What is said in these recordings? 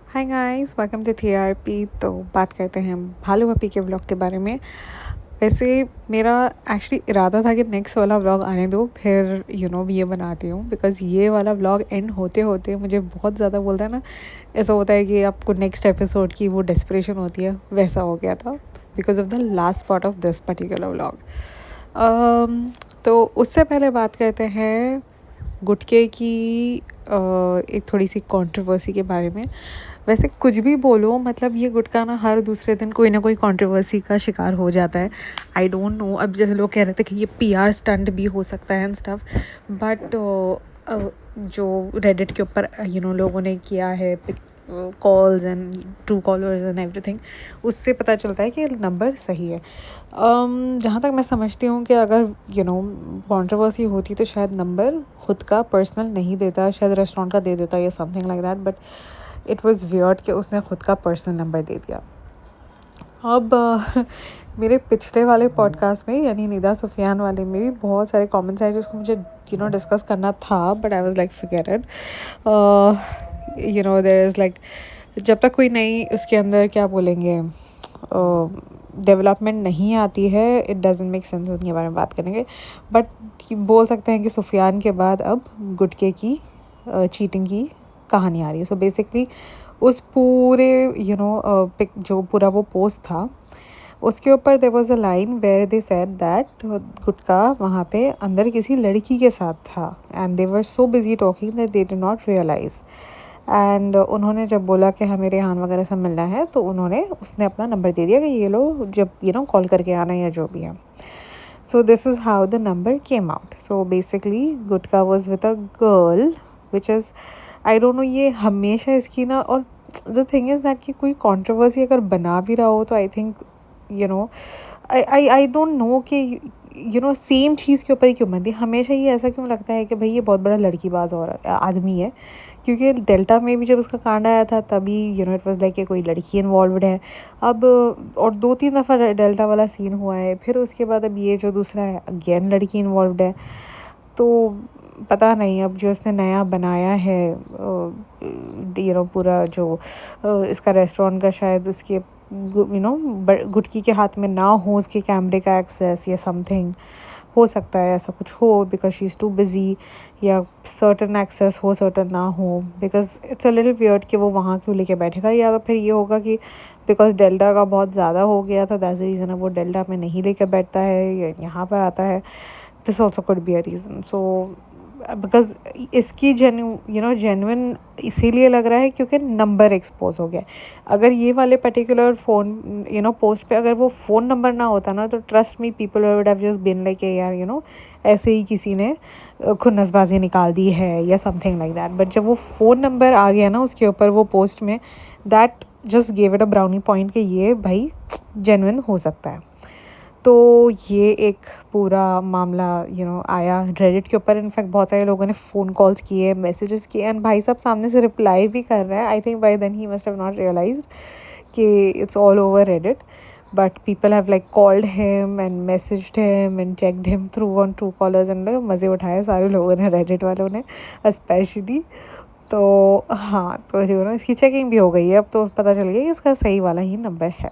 Hi guys, welcome to TRP। तो बात करते हैं भालू पप्पी के व्लॉग के बारे में। वैसे मेरा एक्चुअली इरादा था कि नेक्स्ट वाला व्लॉग आने दो, फिर ये बनाती हूँ, बिकॉज़ ये वाला व्लॉग एंड होते होते मुझे बहुत ज़्यादा बोलता है ना, ऐसा होता है कि आपको नेक्स्ट एपिसोड की वो डेस्परेशन होती है, वैसा हो गया था because of the last part of this particular vlog. तो उससे पहले बात करते हैं गुटके की एक थोड़ी सी कंट्रोवर्सी के बारे में। वैसे कुछ भी बोलो, मतलब ये गुटखा ना हर दूसरे दिन कोई ना कोई कंट्रोवर्सी का शिकार हो जाता है। आई डोंट नो, अब जैसे लोग कह रहे थे कि ये PR स्टंट भी हो सकता है एंड स्टफ, बट जो रेडिट के ऊपर लोगों ने किया है calls and true callers and everything, उससे पता चलता है कि नंबर सही है। जहाँ तक मैं समझती हूँ कि अगर कंट्रोवर्सी होती तो शायद नंबर खुद का पर्सनल नहीं देता, शायद रेस्टोरेंट का दे देता या something like that, but it was weird कि उसने खुद का पर्सनल नंबर दे दिया। अब मेरे पिछले वाले पॉडकास्ट में यानी निदा सुफियान वाले में भी बहुत सारे कमेंट्स आए जिसको मुझे डिस्कस करना था, but I was like forget it. There is like, जब तक कोई नई उसके अंदर क्या बोलेंगे डेवलपमेंट नहीं आती है, इट डजंट मेक सेंस उनके बारे में बात करेंगे। बट बोल सकते हैं कि सुफियान के बाद अब गुटके की चीटिंग की कहानी आ रही है। सो बेसिकली उस पूरे पिक जो पूरा वो पोस्ट था, उसके ऊपर there was a line where they said that गुटका वहाँ पे अंदर किसी लड़की के साथ था and they were so busy talking that they did not realise. And उन्होंने जब बोला कि हमें रेहान वगैरह से मिलना है, तो उसने अपना नंबर दे दिया कि ये लो जब कॉल करके आना या जो भी है। So this is how the number came out. So basically Gutka was with a girl which is, I don't know, ये हमेशा इसकी ना, और the thing is that कि कोई controversy अगर बना भी रहा हो तो I think I don't know कि सेम चीज़ के ऊपर ही क्यों बनती, हमेशा ही ऐसा क्यों लगता है कि भाई ये बहुत बड़ा लड़कीबाज और आदमी है। क्योंकि डेल्टा में भी जब उसका कांड आया था तभी इट वाज लाइक कि कोई लड़की इन्वॉल्वड है। अब और 2-3 दफ़ा डेल्टा वाला सीन हुआ है, फिर उसके बाद अब ये जो दूसरा है अगेन लड़की इन्वॉल्वड है। तो पता नहीं अब जो इसने नया बनाया है पूरा जो इसका रेस्टोरेंट का, शायद उसके गुटकी के हाथ में ना हो उसके कैमरे का एक्सेस या समथिंग, हो सकता है ऐसा कुछ हो because she is too busy, या सर्टन एक्सेस हो सर्टन ना हो, because it's a little weird कि वो वहाँ क्यों लेके बैठेगा। या तो फिर ये होगा कि बिकॉज डेल्टा का बहुत ज़्यादा हो गया था, दैट्स द रीज़न वो डेल्टा में नहीं लेके बैठता है या यहाँ पर आता है। This also could be a reason. So because इसकी जेन्युइन इसीलिए लग रहा है क्योंकि नंबर एक्सपोज हो गया। अगर ये वाले पर्टिकुलर फ़ोन पोस्ट पे अगर वो फ़ोन नंबर ना होता ना, तो trust me people would have just been like यार ऐसे ही किसी ने खुन्नसबाजी निकाल दी है या समथिंग लाइक दैट। बट जब वो फ़ोन नंबर आ गया ना उसके ऊपर वो पोस्ट में, that just gave it a brownie point कि ये भाई जेन्युइन हो सकता है। तो ये एक पूरा मामला आया रेडिट के ऊपर। इनफैक्ट बहुत सारे लोगों ने फ़ोन कॉल्स किए, मैसेजेस किए, एंड भाई साहब सामने से रिप्लाई भी कर रहा है। I think by then he must have not realised कि it's all over Reddit, but people have like called him and messaged him and checked him through on true callers and मज़े उठाए सारे लोगों ने, रेडिट वालों ने specially. तो हाँ, तो इसकी चेकिंग भी हो गई है, अब तो पता चल गया कि इसका सही वाला ही नंबर है।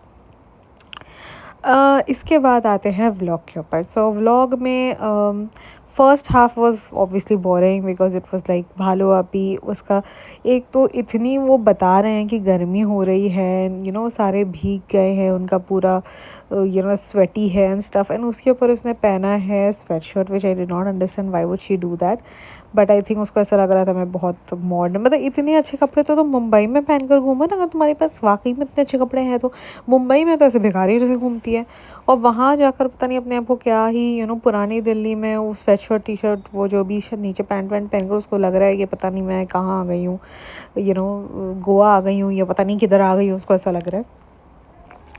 इसके बाद आते हैं व्लॉग के ऊपर। सो व्लॉग में first half was obviously boring because it was like भालू आपी। उसका एक तो इतनी वो बता रहे हैं कि गर्मी हो रही है, सारे भीग गए हैं, उनका पूरा स्वेटी है एंड स्टफ, एंड उसके ऊपर उसने पहना है sweat shirt which I did not understand why would she do that. But I think उसको ऐसा लग रहा था मैं बहुत मॉडर्न, मतलब इतने अच्छे कपड़े तो तुम मुंबई में पहन कर घूमो ना, अगर तुम्हारे पास वाकई में इतने अच्छे कपड़े हैं। तो मुंबई में तो ऐसे भिखारी जैसे घूमती है, और वहाँ जाकर पता नहीं अपने आप को क्या ही पुरानी दिल्ली में वो स्वेट शर्ट टी शर्ट वो जो भी नीचे पैंट वैंट पहन कर उसको लग रहा है कि पता नहीं मैं कहाँ आ गई हूँ, गोवा आ गई हूँ या पता नहीं किधर आ गई हूँ। उसको ऐसा लग रहा है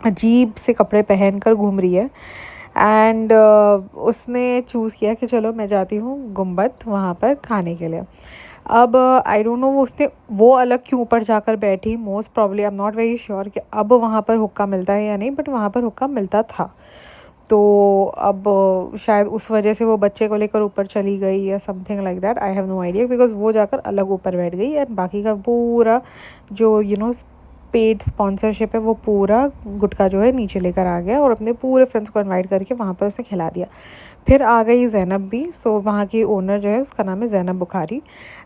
अजीब से कपड़े पहन कर घूम रही है। एंड उसने चूज़ किया कि चलो मैं जाती हूँ गुम्बद वहाँ पर खाने के लिए। अब आई डोंट नो वो अलग क्यों ऊपर जाकर बैठी, most probably I am not very sure कि अब वहाँ पर हुक्का मिलता है या नहीं, बट वहाँ पर हुक्का मिलता था। तो अब शायद उस वजह से वो बच्चे को लेकर ऊपर चली गई या something like that, I have no idea, because वो जाकर अलग ऊपर बैठ गई एंड बाकी का पूरा जो पेड स्पॉन्सरशिप है वो पूरा गुटखा जो है नीचे लेकर आ गया और अपने पूरे फ्रेंड्स को इनवाइट करके वहाँ पर उसे खिला दिया। फिर आ गई ज़ैनब भी, सो वहाँ की ओनर जो है उसका नाम है ज़ैनब बुखारी,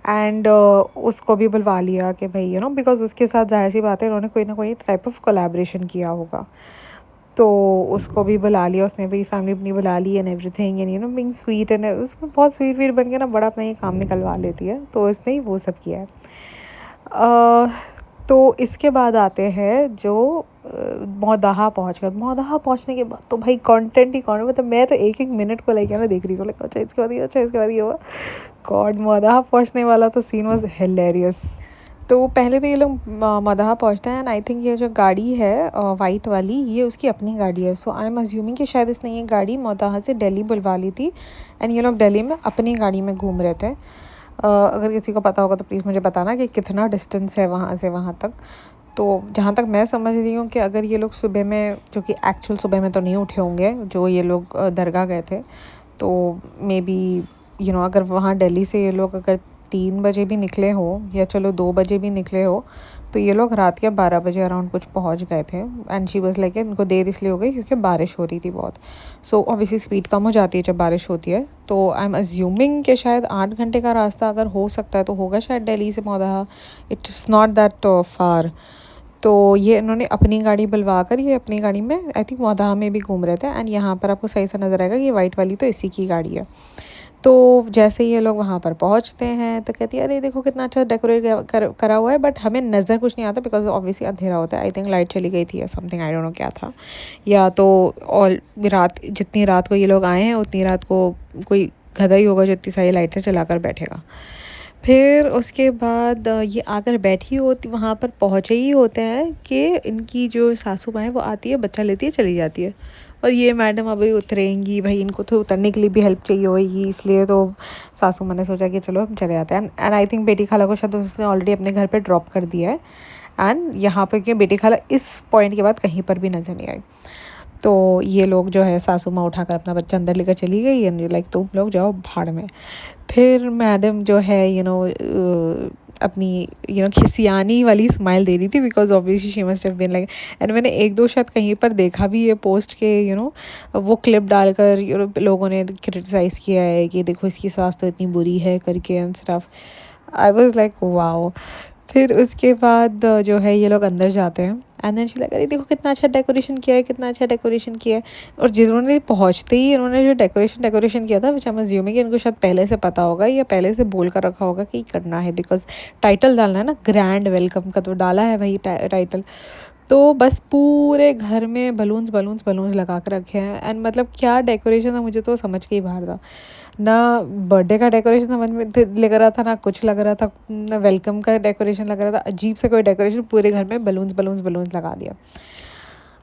एंड उसको भी बुलवा लिया कि भाई बिकॉज उसके साथ जाहिर सी बात है उन्होंने कोई ना कोई टाइप ऑफ कोलैबोरेशन किया होगा, तो उसको भी बुला लिया, उसने भी फैमिली अपनी बुला ली and everything, and being sweet, and उसमें बहुत स्वीट वीट बन के ना बड़ा अपना ये काम निकलवा लेती है, तो इसने ही वो सब किया है। तो इसके बाद आते हैं जो मौदाहा पहुंचने के बाद तो भाई कंटेंट ही कंटेंट, मतलब मैं तो एक एक मिनट को लेके ना देख रही हूँ, अच्छा इसके बाद ये, अच्छा इसके बाद ये हुआ। गॉड, मौदाहा पहुंचने वाला तो सीन वाज हिलेरियस। तो पहले तो ये लोग मदाहा पहुंचते हैं एंड आई थिंक ये जो गाड़ी है वाइट वाली, ये उसकी अपनी गाड़ी है, सो आई एम अज्यूमिंग कि शायद इसने ये गाड़ी मदाहा से दिल्ली बुलवा ली थी एंड ये लोग दिल्ली में अपनी गाड़ी में घूम रहे थे। अगर किसी को पता होगा तो प्लीज़ मुझे बताना कि कितना डिस्टेंस है वहाँ से वहाँ तक। तो जहाँ तक मैं समझ रही हूँ कि अगर ये लोग सुबह में, जो कि एक्चुअल सुबह में तो नहीं उठे होंगे जो ये लोग दरगाह गए थे, तो मे बी अगर वहाँ दिल्ली से ये लोग अगर 3 बजे भी निकले हो या चलो 2 बजे भी निकले हो, तो ये लोग रात के 12 बजे अराउंड कुछ पहुंच गए थे एंड शी वाज लाइक, इनको देर इसलिए हो गई क्योंकि बारिश हो रही थी बहुत, सो ऑब्वियसली स्पीड कम हो जाती है जब बारिश होती है। तो आई एम अज्यूमिंग कि शायद 8 घंटे का रास्ता अगर हो सकता है तो होगा शायद दिल्ली से Maudaha, it's not that far. तो ये इन्होंने अपनी गाड़ी बुलवा कर ये अपनी गाड़ी में आई थिंक मौदाहा में भी घूम रहे थे एंड यहाँ पर आपको सही सा नज़र आएगा कि ये वाइट वाली तो इसी की गाड़ी है। तो जैसे ये लोग वहाँ पर पहुँचते हैं तो कहती है अरे देखो कितना अच्छा डेकोरेट करा हुआ है, बट हमें नज़र कुछ नहीं आता बिकॉज ऑब्वियसली अंधेरा होता है, आई थिंक लाइट चली गई थी या समथिंग, आई डोंट नो क्या था, या तो और रात, जितनी रात को ये लोग आए हैं उतनी रात को कोई गधा ही होगा जो इतनी सारी लाइटें चलाकर बैठेगा। फिर उसके बाद ये आकर बैठी होती, वहाँ पर पहुँचे ही होते हैं कि इनकी जो सासू माँ है वो आती है, बच्चा लेती है, चली जाती है, और ये मैडम अभी उतरेंगी, भाई इनको तो उतरने के लिए भी हेल्प चाहिए होगी, इसलिए तो सासू माँ ने सोचा कि चलो हम चले जाते हैं। एंड आई थिंक बेटी खाला को शायद उसने ऑलरेडी अपने घर पे ड्रॉप कर दिया है एंड यहाँ पर कि बेटी खाला इस पॉइंट के बाद कहीं पर भी नज़र नहीं आई। तो ये लोग जो है सासू माँ उठाकर अपना बच्चा अंदर लेकर चली गई एंड लाइक तुम लोग जाओ भाड़ में। फिर मैडम जो है अपनी खिसियानी वाली स्माइल दे रही थी because obviously she must have been like, and मैंने एक दो शायद कहीं पर देखा भी ये पोस्ट के वो क्लिप डालकर लोगों ने क्रिटिसाइज़ किया है कि देखो इसकी सास तो इतनी बुरी है करके and stuff. I was like wow. फिर उसके बाद जो है ये लोग अंदर जाते हैं एंड देन शी लाइक अरे देखो कितना अच्छा डेकोरेशन किया है, कितना अच्छा डेकोरेशन किया है, और जिन्होंने पहुंचते ही इन्होंने जो डेकोरेशन किया था विच आई एम अज्यूमिंग कि इनको शायद पहले से पता होगा या पहले से बोल कर रखा होगा कि करना है, बिकॉज टाइटल डालना है ना, ग्रैंड वेलकम का, तो डाला है भाई टाइटल। तो बस पूरे घर में बलून्स लगा कर रखे हैं एंड मतलब क्या डेकोरेशन था, मुझे तो समझ के ही बाहर था। ना बर्थडे का डेकोरेशन समझ में लग रहा था, ना कुछ लग रहा था, ना वेलकम का डेकोरेशन लग रहा था, अजीब से कोई डेकोरेशन, पूरे घर में बलून्स लगा दिया।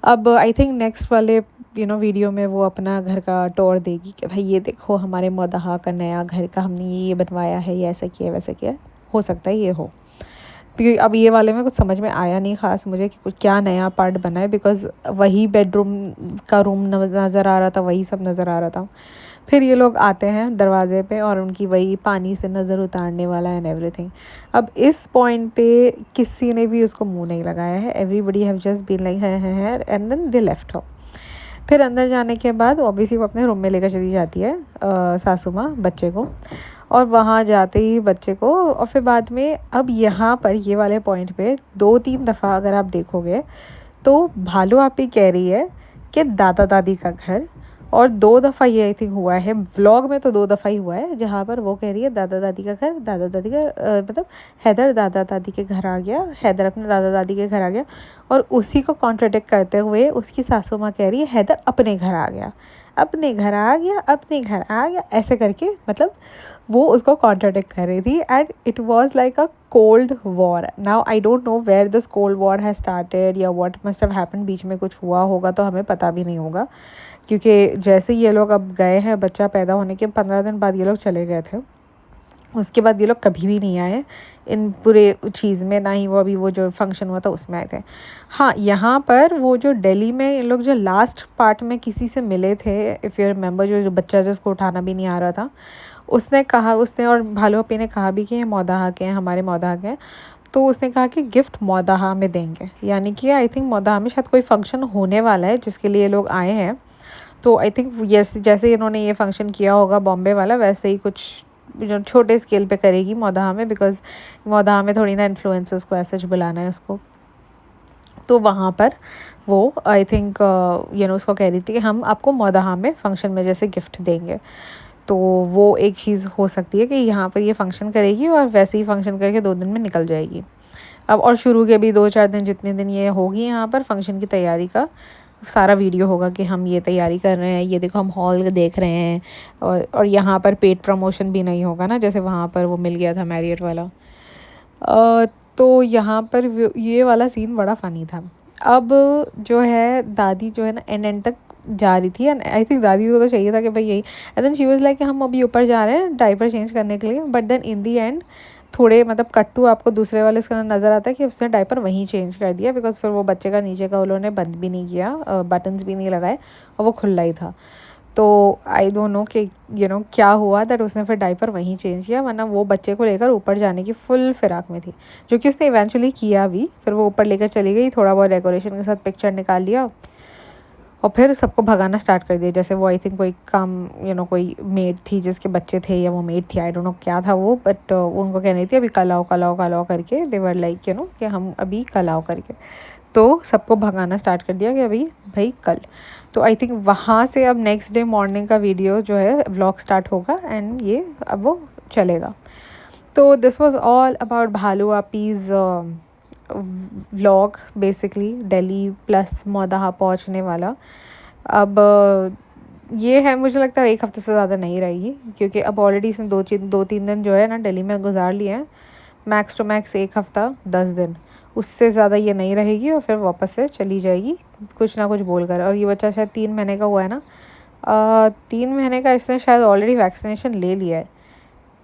अब आई थिंक नेक्स्ट वाले वीडियो में वो अपना घर का टूर देगी कि भाई ये देखो हमारे मौदाहा का नया घर का हमने ये बनवाया है, ये ऐसा किया वैसा किया, हो सकता है ये हो, क्योंकि अब ये वाले में कुछ समझ में आया नहीं ख़ास मुझे कि कुछ क्या नया पार्ट बना है, बिकॉज़ वही बेडरूम का रूम नज़र आ रहा था, वही सब नज़र आ रहा था। फिर ये लोग आते हैं दरवाजे पे और उनकी वही पानी से नज़र उतारने वाला एंड एवरीथिंग। अब इस पॉइंट पे किसी ने भी उसको मुंह नहीं लगाया है, everybody have just been like है एंड देन दे लेफ्ट हो। फिर अंदर जाने के बाद ऑब्वियसली वो अपने रूम में लेकर चली जाती है सासू माँ बच्चे को, और वहाँ जाते ही बच्चे को, और फिर बाद में अब यहाँ पर ये वाले पॉइंट पे 2-3 दफ़ा अगर आप देखोगे तो भालू आपी कह रही है कि दादा दादी का घर, और 2 दफ़ा ये आई थिंक हुआ है व्लॉग में, तो 2 दफ़ा ही हुआ है जहाँ पर वो कह रही है दादा दादी का घर, दादा दादी का मतलब हैदर दादा दादी के घर आ गया, हैदर अपने दादा दादी के घर आ गया, और उसी को कॉन्ट्रडिक्ट करते हुए उसकी सासू माँ कह रही है हैदर अपने घर आ गया, अपने घर आ गया, अपने घर आ गया, ऐसे करके मतलब वो उसको कॉन्ट्रडिक्ट कर रही थी and it was like a cold war. Now I don't know where this cold war has started या व्हाट मस्ट हैव हैपेंड, बीच में कुछ हुआ होगा तो हमें पता भी नहीं होगा, क्योंकि जैसे ये लोग अब गए हैं, बच्चा पैदा होने के 15 दिन बाद ये लोग चले गए थे, उसके बाद ये लोग कभी भी नहीं आए इन पूरे चीज़ में, ना ही वो अभी वो जो फंक्शन हुआ था उसमें आए थे। हाँ, यहाँ पर वो जो दिल्ली में ये लोग जो लास्ट पार्ट में किसी से मिले थे, इफ़ यू रिमेंबर, जो बच्चा जिसको उठाना भी नहीं आ रहा था, उसने कहा, उसने और भालू अपी ने कहा भी कि ये मौदाहा के हैं, हमारे मौदाहा के हैं। तो उसने कहा कि गिफ्ट मौदाहा में देंगे, यानी कि आई थिंक मौदाहा में शायद कोई फंक्शन होने वाला है जिसके लिए लोग आए हैं। तो आई थिंक जैसे इन्होंने ये फंक्शन किया होगा बॉम्बे वाला, वैसे ही कुछ जो छोटे स्केल पे करेगी मौदाहा में, बिकॉज मौदाहा में थोड़ी ना इन्फ्लुएंसर्स को ऐसे बुलाना है उसको। तो वहाँ पर वो आई थिंक उसको कह रही थी कि हम आपको मौदाहा में फ़ंक्शन में जैसे गिफ्ट देंगे। तो वो एक चीज़ हो सकती है कि यहाँ पर ये फ़ंक्शन करेगी और वैसे ही फ़ंक्शन करके 2 दिन में निकल जाएगी। अब और शुरू के भी 2-4 दिन, जितने दिन ये होगी यहाँ पर फ़ंक्शन की तैयारी का, सारा वीडियो होगा कि हम ये तैयारी कर रहे हैं, ये देखो हम हॉल देख रहे हैं। और यहाँ पर पेड प्रमोशन भी नहीं होगा ना, जैसे वहाँ पर वो मिल गया था मैरियट वाला। तो यहाँ पर ये वाला सीन बड़ा फ़नी था। अब जो है दादी जो है ना एंड तक जा रही थी, एंड आई थिंक दादी को तो चाहिए था कि भाई यही, and then she was like कि हम अभी ऊपर जा रहे हैं डायपर चेंज करने के लिए। But then in the end थोड़े मतलब कट टू आपको दूसरे वाले उसके अंदर नज़र आता है कि उसने डायपर वहीं चेंज कर दिया, बिकॉज फिर वो बच्चे का नीचे का उन्होंने बंद भी नहीं किया, बटन्स भी नहीं लगाए, और वो खुला ही था। तो आई डोंट नो कि क्या हुआ दैट उसने फिर डायपर वहीं चेंज किया, वरना वो बच्चे को लेकर ऊपर जाने की फुल फिराक में थी, जो कि उसने इवेंचुअली किया भी। फिर वो ऊपर लेकर चली गई, थोड़ा बहुत डेकोरेशन के साथ पिक्चर निकाल लिया, और फिर सबको भगाना स्टार्ट कर दिया। जैसे वो आई थिंक कोई काम कोई मेड थी जिसके बच्चे थे, या वो मेड थी, आई डोंट नो क्या था वो, बट उनको कह रही थी अभी कल आओ कल आओ कल आओ करके, दे वर लाइक कि हम अभी कल आओ करके। तो सबको भगाना स्टार्ट कर दिया कि अभी भाई कल। तो आई थिंक वहाँ से अब नेक्स्ट डे मॉर्निंग का वीडियो जो है व्लॉग स्टार्ट होगा, एंड ये अब वो चलेगा। तो दिस वाज ऑल अबाउट भालू appease vlog, basically Delhi plus Maudaha पहुँचने वाला। अब ये है, मुझे लगता है 1 हफ़्ते से ज़्यादा नहीं रहेगी, क्योंकि अब ऑलरेडी इसने 2-3 दिन जो है ना दिल्ली में गुजार लिए हैं। मैक्स टू मैक्स 1 हफ़्ता 10 दिन, उससे ज़्यादा ये नहीं रहेगी, और फिर वापस से चली जाएगी कुछ ना कुछ बोल कर। और ये बच्चा शायद 3 महीने का हुआ है ना, 3 महीने का इसने शायद ऑलरेडी वैक्सीनेशन ले लिया है,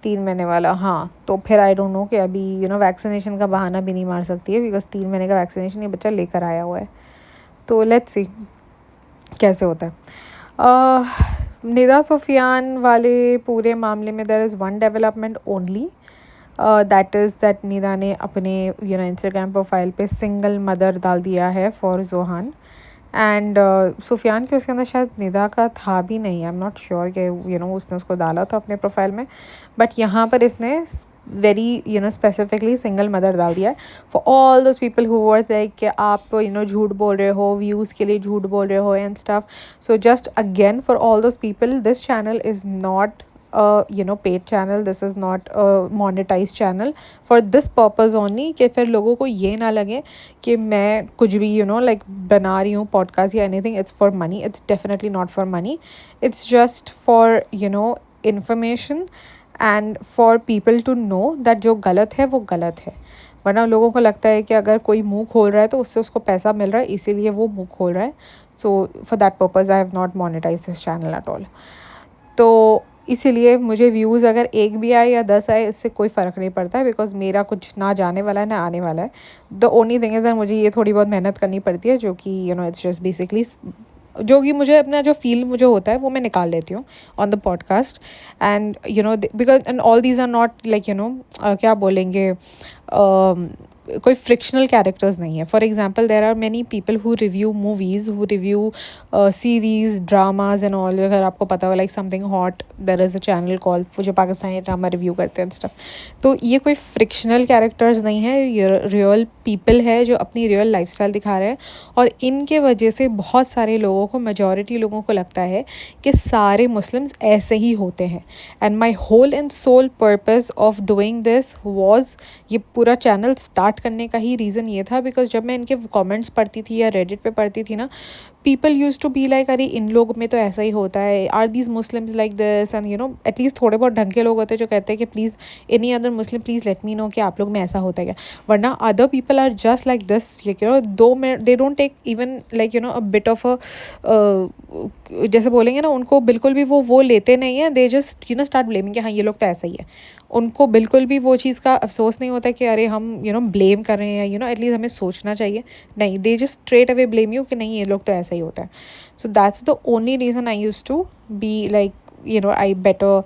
3 महीने वाला। हाँ, तो फिर आई डोंट नो कि अभी वैक्सीनेशन का बहाना भी नहीं मार सकती है, बिकॉज 3 महीने का वैक्सीनेशन ये बच्चा लेकर आया हुआ है। तो लेट्स सी कैसे होता है। निदा सुफियान वाले पूरे मामले में there is one development only, that is that Nida ने अपने इंस्टाग्राम प्रोफाइल पे सिंगल मदर डाल दिया है फॉर जोहान। एंड सुफियान के उसके अंदर शायद निदा का था भी नहीं, आई एम नॉट श्योर कि उसने उसको डाला था अपने प्रोफाइल में, बट यहाँ पर इसने वेरी स्पेसिफिकली सिंगल मदर डाल दिया है for all those people who were like कि आप झूठ बोल रहे हो, व्यूज़ के लिए झूठ बोल रहे हो and stuff. So just again for all those people, this channel is not paid channel, this is not a monetized channel for this purpose only, कि फिर लोगों को ये ना लगे कि मैं कुछ भी like बना रही हूँ podcast या anything, it's for money. It's definitely not for money. It's just for information and for people to know that जो गलत है वो गलत है। वरना लोगों को लगता है कि अगर कोई मुंह खोल रहा है तो उससे उसको पैसा मिल रहा है, इसीलिए वो मुंह खोल रहा है। So for that purpose I have not monetize this channel at all. तो इसीलिए मुझे व्यूज़ अगर 1 भी आए या 10 आए, इससे कोई फ़र्क नहीं पड़ता है, बिकॉज मेरा कुछ ना जाने वाला है ना आने वाला है। The only thing is that मुझे ये थोड़ी बहुत मेहनत करनी पड़ती है, जो कि इट्स जस्ट बेसिकली जो कि मुझे अपना जो फील मुझे होता है वो मैं निकाल लेती हूँ on the podcast. And because and all these are not like क्या बोलेंगे, कोई फ्रिक्शनल कैरेक्टर्स नहीं है। For example there are many people who review movies, who review series, dramas and all. अगर आपको पता हो like something hot, there is a channel call जो पाकिस्तानी ड्रामा रिव्यू करते हैं स्टफ। तो ये कोई फ्रिक्शनल कैरेक्टर्स नहीं है, ये रियल पीपल है जो अपनी रियल लाइफस्टाइल दिखा रहे हैं। और इनके वजह से बहुत सारे लोगों को, मेजॉरिटी लोगों को लगता है कि सारे मुस्लिम्स ऐसे ही होते हैं। And my whole and sole purpose of doing this was ये पूरा चैनल स्टार्ट स्टार्ट करने का ही रीज़न ये था बिकॉज जब मैं इनके कमेंट्स पढ़ती थी या रेडिट पे पढ़ती थी ना, people use to be like अरे इन लोग में तो ऐसा ही होता है, are these Muslims like this, and you know at least थोड़े बहुत ढंग के लोग होते हैं जो कहते हैं कि please any other Muslim please let me know कि आप लोग में ऐसा होता है क्या, वरना other people are just like this, you know though में they don't take even like you know a bit of a, जैसे बोलेंगे ना, उनको बिल्कुल भी वो लेते नहीं हैं, they just you know start blaming कि हाँ ये लोग तो ऐसा ही है। उनको बिल्कुल भी वो चीज़ का अफसोस नहीं होता कि अरे हम यू नो ब्लेम कर रहे हैं, यू नो एटलीस्ट हमें सोचना चाहिए। नहीं, they just straight away blame you कि नहीं ये लोग तो ऐसा ही होता है। So that's the only reason I use to be like you know I better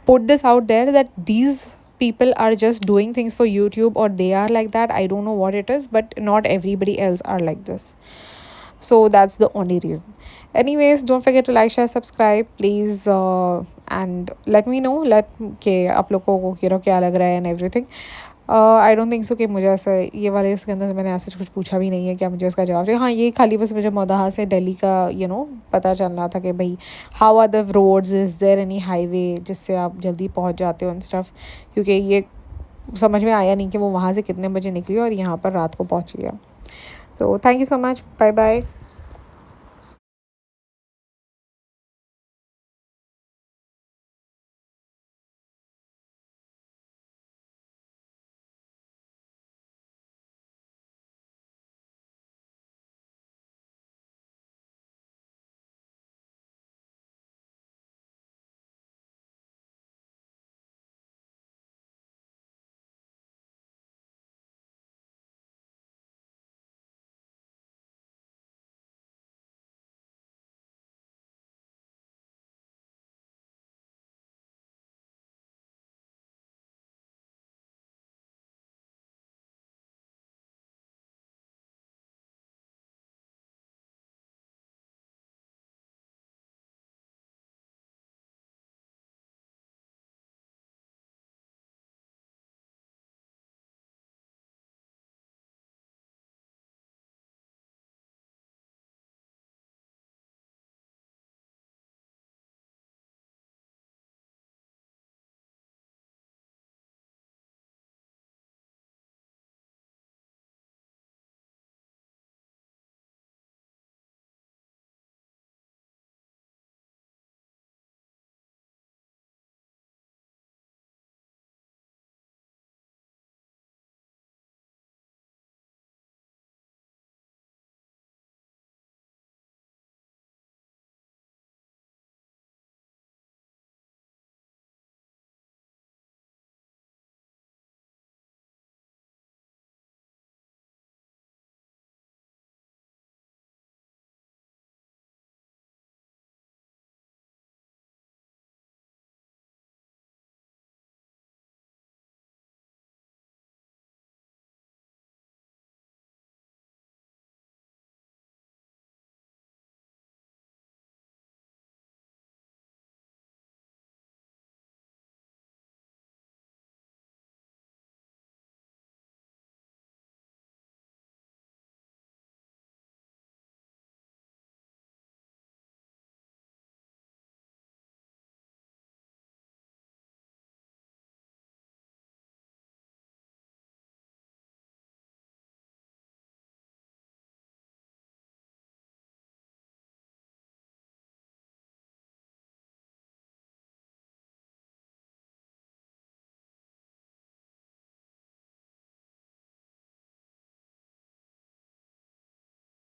put this out there that these people are just doing things for YouTube or they are like that. I don't know what it is, but not everybody else are like this. So that's the only reason. Anyways, don't forget to like, share, subscribe, please, and let me know के आप लोगों को you know क्या लग रहा है and everything. I don't think so कि मुझे ऐसा ये वाले इसके अंदर मैंने ऐसे कुछ पूछा भी नहीं है क्या मुझे इसका जवाब चाहिए। हाँ, ये खाली बस मुझे मोदाहा से दिल्ली का यू नो पता चलना था कि भाई how are the roads, is there any highway जिससे आप जल्दी पहुंच जाते हो एंड स्टफ, क्योंकि ये समझ में आया नहीं कि वो वहाँ से कितने बजे निकली और यहाँ पर रात को पहुँच गया। तो thank you so much, bye bye.